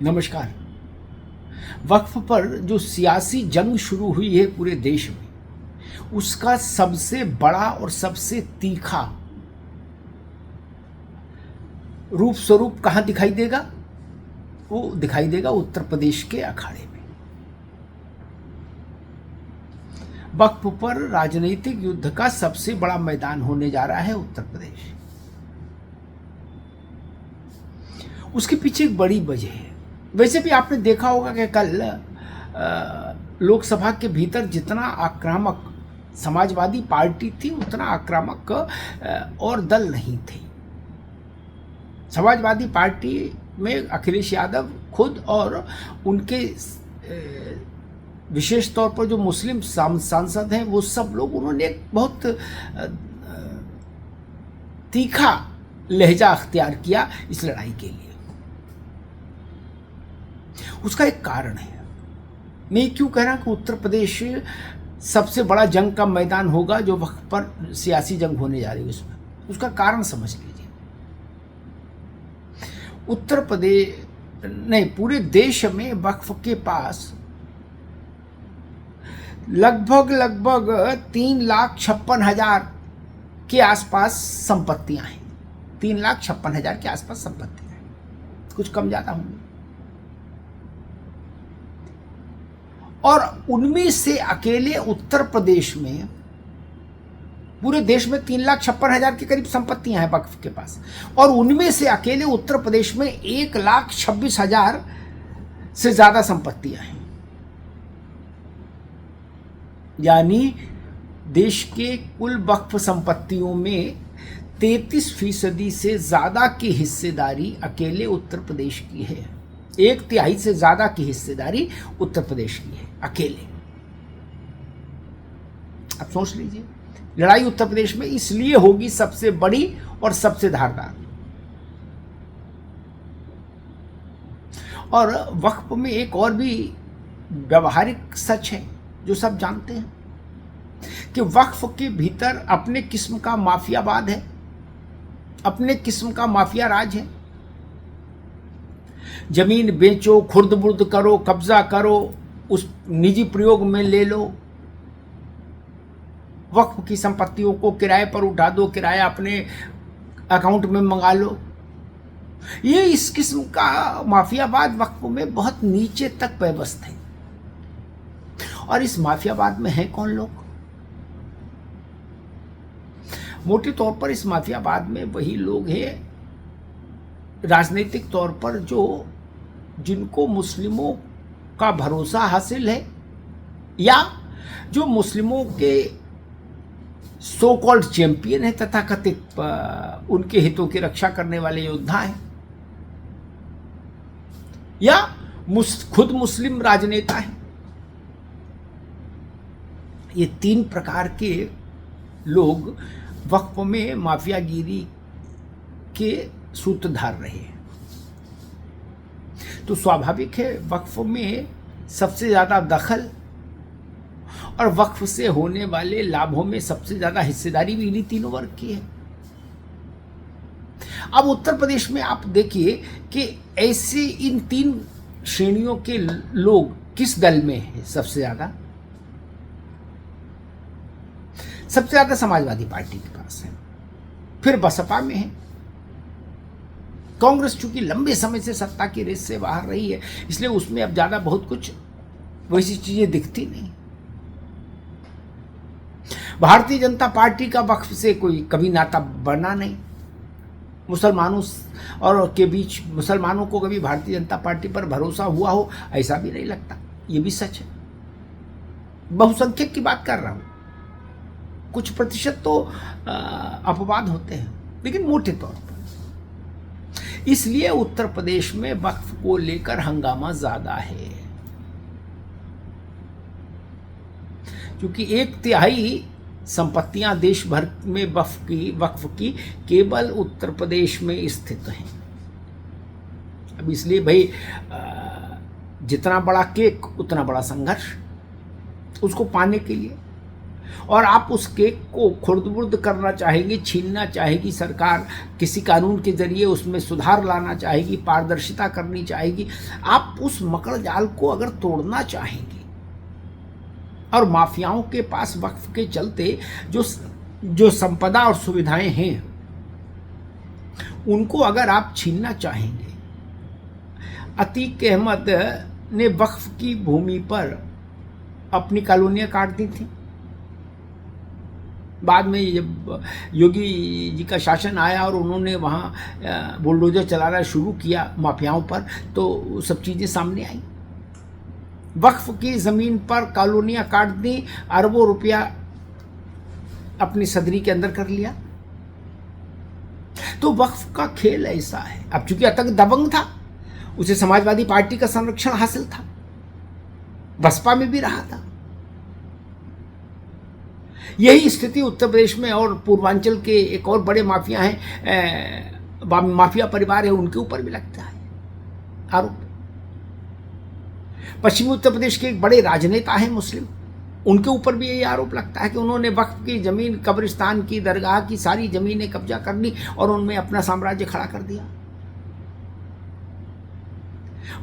नमस्कार। वक्फ पर जो सियासी जंग शुरू हुई है पूरे देश में, उसका सबसे बड़ा और सबसे तीखा रूप स्वरूप कहाँ दिखाई देगा? वो दिखाई देगा उत्तर प्रदेश के अखाड़े में। वक्फ पर राजनीतिक युद्ध का सबसे बड़ा मैदान होने जा रहा है उत्तर प्रदेश। उसके पीछे एक बड़ी वजह है। वैसे भी आपने देखा होगा कि कल लोकसभा के भीतर जितना आक्रामक समाजवादी पार्टी थी, उतना आक्रामक और दल नहीं थे। समाजवादी पार्टी में अखिलेश यादव खुद और उनके विशेष तौर पर जो मुस्लिम सांसद हैं, वो सब लोग, उन्होंने एक बहुत तीखा लहजा अख्तियार किया इस लड़ाई के लिए। उसका एक कारण है। मैं क्यों कह रहा कि उत्तर प्रदेश सबसे बड़ा जंग का मैदान होगा, जो वक्त पर सियासी जंग होने जा रही है उसमें। उसका कारण समझ लीजिए। उत्तर प्रदेश नहीं, पूरे देश में वक्फ के पास लगभग 3,56,000 के आसपास संपत्तियां हैं। 3,56,000 के आसपास संपत्तियां हैं, कुछ कम ज़्यादा होंगी। और उनमें से अकेले उत्तर प्रदेश में, पूरे देश में 3,56,000 के करीब संपत्तियां हैं वक्फ के पास, और उनमें से अकेले उत्तर प्रदेश में 1,26,000 से ज्यादा संपत्तियां हैं। यानी देश के कुल वक्फ संपत्तियों में 33% से ज्यादा की हिस्सेदारी अकेले उत्तर प्रदेश की है। 1/3 से ज्यादा की हिस्सेदारी उत्तर प्रदेश की है अकेले। अब सोच लीजिए, लड़ाई उत्तर प्रदेश में इसलिए होगी सबसे बड़ी और सबसे धारदार। और वक्फ में एक और भी व्यवहारिक सच है जो सब जानते हैं कि वक्फ के भीतर अपने किस्म का माफियावाद है, अपने किस्म का माफिया राज है। जमीन बेचो, खुर्द बुर्द करो, कब्जा करो, उस निजी प्रयोग में ले लो, वक्फ की संपत्तियों को किराए पर उठा दो, किराया अपने अकाउंट में मंगा लो। ये इस किस्म का माफियावाद वक्फ में बहुत नीचे तक व्यवस्थित है। और इस माफियावाद में है कौन लोग? मोटे तौर पर इस माफियावाद में वही लोग हैं राजनीतिक तौर पर जिनको मुस्लिमों का भरोसा हासिल है, या जो मुस्लिमों के सो कॉल्ड चैंपियन है, तथाकथित उनके हितों की रक्षा करने वाले योद्धा हैं, या खुद मुस्लिम राजनेता हैं। ये 3 प्रकार के लोग वक्फ में माफियागिरी के सूत्रधार रहे हैं। तो स्वाभाविक है वक्फ में सबसे ज्यादा दखल और वक्फ से होने वाले लाभों में सबसे ज्यादा हिस्सेदारी भी इन्हीं तीनों वर्ग की है। अब उत्तर प्रदेश में आप देखिए कि ऐसे इन 3 श्रेणियों के लोग किस दल में है सबसे ज्यादा? सबसे ज्यादा समाजवादी पार्टी के पास है, फिर बसपा में है। कांग्रेस चूंकि लंबे समय से सत्ता की रेस से बाहर रही है, इसलिए उसमें अब ज्यादा बहुत कुछ वैसी चीजें दिखती नहीं। भारतीय जनता पार्टी का वक्फ से कोई कभी नाता बना नहीं। मुसलमानों और के बीच मुसलमानों को कभी भारतीय जनता पार्टी पर भरोसा हुआ हो, ऐसा भी नहीं लगता। ये भी सच है। बहुसंख्यक की बात कर रहा हूं, कुछ प्रतिशत तो अपवाद होते हैं, लेकिन मोटे तौर पर। इसलिए उत्तर प्रदेश में वक्फ को लेकर हंगामा ज्यादा है, क्योंकि 1/3 संपत्तियां देश भर में वक्फ की केवल उत्तर प्रदेश में स्थित हैं। अब इसलिए भाई जितना बड़ा केक उतना बड़ा संघर्ष। उसको पाने के लिए और आप उस केक को खुर्द-बुर्द करना चाहेंगी, छीनना चाहेगी सरकार, किसी कानून के जरिए उसमें सुधार लाना चाहेगी, पारदर्शिता करनी चाहेगी। आप उस मकड़ जाल को अगर तोड़ना चाहेंगे और माफियाओं के पास वक्फ के चलते जो संपदा और सुविधाएं हैं उनको अगर आप छीनना चाहेंगे। अतीक अहमद ने वक्फ की भूमि पर अपनी कॉलोनियां काट दी थी। बाद में जब योगी जी का शासन आया और उन्होंने वहाँ बुलडोजर चलाना शुरू किया माफियाओं पर, तो सब चीज़ें सामने आई। वक्फ की ज़मीन पर कॉलोनियां काट दी, अरबों रुपया अपनी सदरी के अंदर कर लिया। तो वक्फ का खेल ऐसा है। अब चूंकि अतक दबंग था, उसे समाजवादी पार्टी का संरक्षण हासिल था, बसपा में भी रहा था। यही स्थिति उत्तर प्रदेश में और पूर्वांचल के एक और बड़े माफिया हैं, माफिया परिवार है, उनके ऊपर भी लगता है आरोप। पश्चिमी उत्तर प्रदेश के एक बड़े राजनेता हैं मुस्लिम, उनके ऊपर भी यही आरोप लगता है कि उन्होंने वक्फ की जमीन, कब्रिस्तान की, दरगाह की सारी जमीनें कब्जा कर ली और उनमें अपना साम्राज्य खड़ा कर दिया।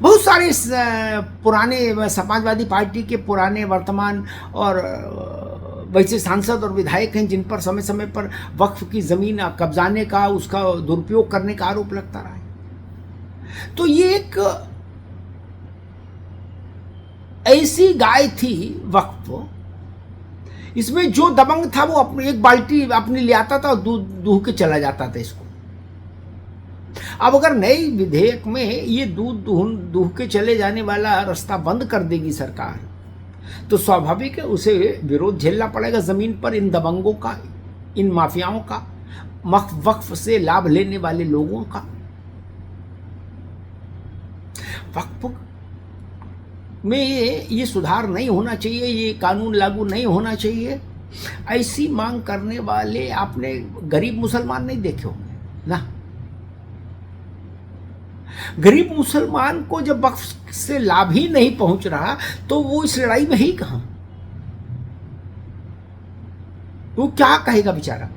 बहुत सारे पुराने समाजवादी पार्टी के पुराने, वर्तमान और वैसे सांसद और विधायक हैं जिन पर समय समय पर वक्फ की जमीन कब्जाने का, उसका दुरुपयोग करने का आरोप लगता रहा है। तो ये एक ऐसी गाय थी वक्फ, इसमें जो दबंग था वो अपनी एक बाल्टी अपनी ले आता था और दूध दूह के चला जाता था इसको। अब अगर नए विधेयक में ये दूध दूह के चले जाने वाला रास्ता बंद कर देगी सरकार, तो स्वाभाविक है उसे विरोध झेलना पड़ेगा जमीन पर इन दबंगों का, इन माफियाओं का, वक्फ से लाभ लेने वाले लोगों का। वक्फ में ये सुधार नहीं होना चाहिए, ये कानून लागू नहीं होना चाहिए। ऐसी मांग करने वाले आपने गरीब मुसलमान नहीं देखे होंगे ना। गरीब मुसलमान को जब वक्फ से लाभ ही नहीं पहुंच रहा तो वो इस लड़ाई में ही कहां, वो क्या कहेगा बेचारा।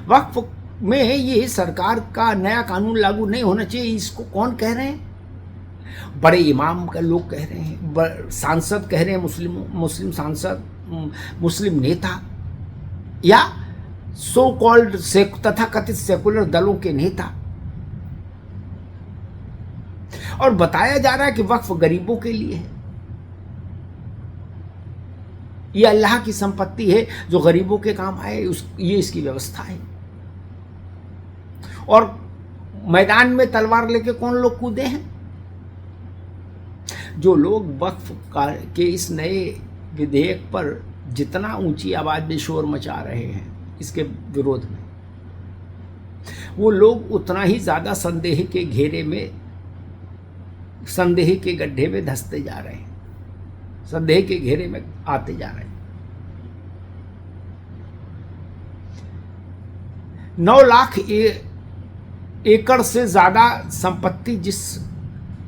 वक्फ में ये सरकार का नया कानून लागू नहीं होना चाहिए, इसको कौन कह रहे हैं? बड़े इमाम का लोग कह रहे हैं, सांसद कह रहे हैं, मुस्लिम सांसद, मुस्लिम नेता या सो कॉल्ड तथाकथित सेकुलर दलों के नेता। और बताया जा रहा है कि वक्फ गरीबों के लिए है, ये अल्लाह की संपत्ति है जो गरीबों के काम आए, ये इसकी व्यवस्था है। और मैदान में तलवार लेके कौन लोग कूदे हैं? जो लोग वक्फ के इस नए विधेयक पर जितना ऊंची आवाज में शोर मचा रहे हैं इसके विरोध में, वो लोग उतना ही ज्यादा संदेह के घेरे में, संदेह के गड्ढे में धंसते जा रहे हैं, संदेह के घेरे में आते जा रहे हैं। 9 लाख एकड़ से ज्यादा संपत्ति जिस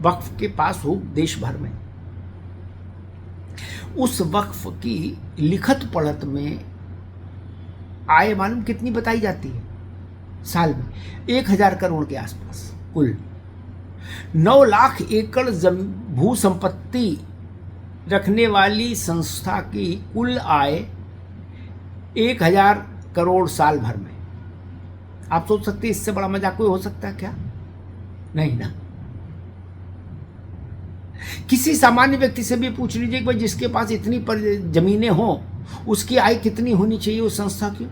वक्फ के पास हो देश भर में, उस वक्फ की लिखत पढ़त में आय मालूम कितनी बताई जाती है? साल में 1000 करोड़ के आसपास कुल। 9 लाख एकड़ भू संपत्ति रखने वाली संस्था की कुल आय 1000 करोड़ साल भर में। आप सोच सकते हैं इससे बड़ा मजाक कोई हो सकता है क्या? नहीं ना। किसी सामान्य व्यक्ति से भी पूछ लीजिए कि भाई जिसके पास इतनी जमीनें हों उसकी आय कितनी होनी चाहिए उस संस्था की।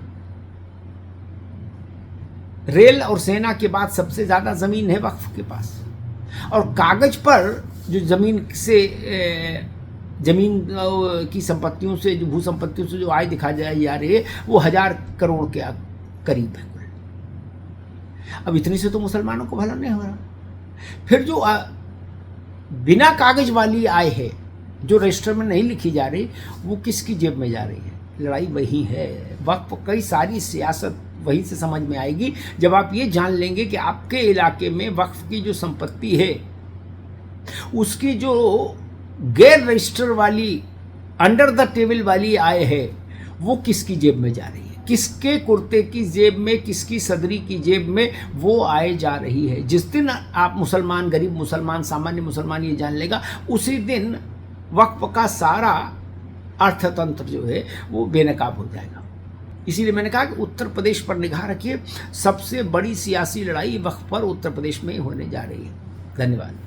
रेल और सेना के बाद सबसे ज्यादा जमीन है वक्फ के पास, और कागज पर जो जमीन की संपत्तियों से, जो भू संपत्तियों से जो आय दिखा जा रही है वो 1000 करोड़ के करीब है। अब इतनी से तो मुसलमानों को भला नहीं हो रहा। फिर जो बिना कागज वाली आय है, जो रजिस्टर में नहीं लिखी जा रही, वो किसकी जेब में जा रही है? लड़ाई वही है। वक्फ कई सारी सियासत वहीं से समझ में आएगी जब आप ये जान लेंगे कि आपके इलाके में वक्फ की जो संपत्ति है उसकी जो गैर रजिस्टर वाली, अंडर द टेबल वाली आय है, वो किसकी जेब में जा रही है, किसके कुर्ते की जेब में, किसकी सदरी की जेब में वो आए जा रही है। जिस दिन आप मुसलमान, गरीब मुसलमान, सामान्य मुसलमान ये जान लेगा, उसी दिन वक्फ का सारा अर्थतंत्र जो है वो बेनकाब हो जाएगा। इसीलिए मैंने कहा कि उत्तर प्रदेश पर निगाह रखिए, सबसे बड़ी सियासी लड़ाई वक्फ पर उत्तर प्रदेश में ही होने जा रही है। धन्यवाद।